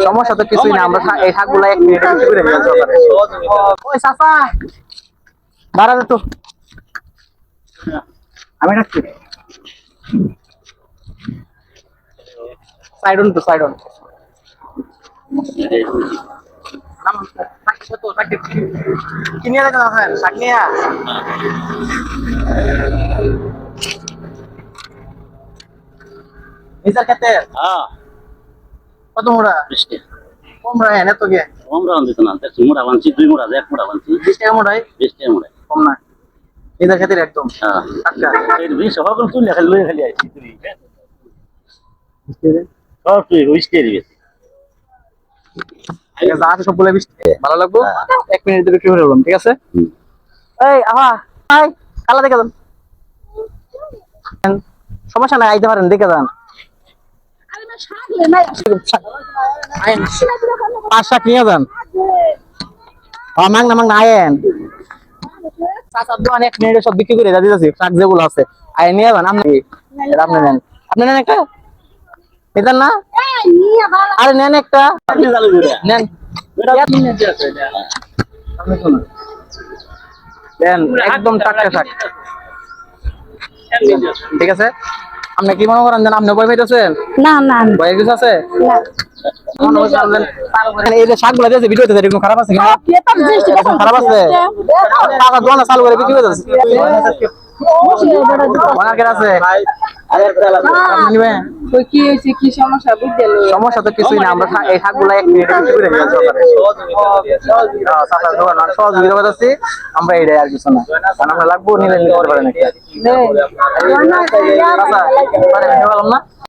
সমস্যা তো কিছুই না, আমরা এই শাকগুলা 1 মিনিটে বিক্রি করে দিলাম সকালে। ওই চাচা দাঁড়া তো, আমি রাখছি সাইডন তো সাইডন কিনে দেখেন শাক নিয়ে নিজের খেতে কত মোড়া কম রায় এনে তো গে কম রাউন্ড দিত না, 1 বানছি 2 মোড়া 1 মোড়া বানছি 20 টাকা মোড়াই 20 টাকা মোড়া কম না নিজের খেতে একদম। আচ্ছা এই 20 সকল তুই লেখা লই খালি আইছি তুই সব তুই 20 টাকা দিবি। যা আছে সবগুলো 20 ভালো লাগবো 1 মিনিটে বিক্রি করে দিলাম, ঠিক আছে। এই আহা হাই কালা দেখে যান, সমস্যা নাই আইতে পারেন দেখে যান। পাঁচ শাক নিয়ে যান, মাংনা মাংনা আয়েন চাচার দোকানে 1 মিনিটে সব বিক্রি করে দিতেছি শাক যেগুলো আছে আয় নিয়ে যান। আপনি নেন, আপনি নেন একটা নিতেন না? আরে নেন একটা নেন দেন একদম টাটকা শাক, ঠিক আছে। আপনি কি মনে করেন যেন আপনি ভয় পাইতেছেন? না না ভয়ের কিছু আছে? না এই যে শাকগুলো দিয়েছে ভিডিওতে এরকম খারাপ আছে কিনা? খারাপ আছে টাকা দোকানে চালু করে বিক্রি করে দিচ্ছে অনেকের আছে। কি হয়েছে, কি সমস্যা বুঝতে সমস্যা তো কিছুই না, আমরা এই শাকগুলা 1 মিনিটে বিক্রি করে দিলাম সকালে। সহযোগিতা করতেছি আমরা, এইটাই আর কিছু না। কারণ আমরা লাগবো নিলে নিতে পারেন একটা।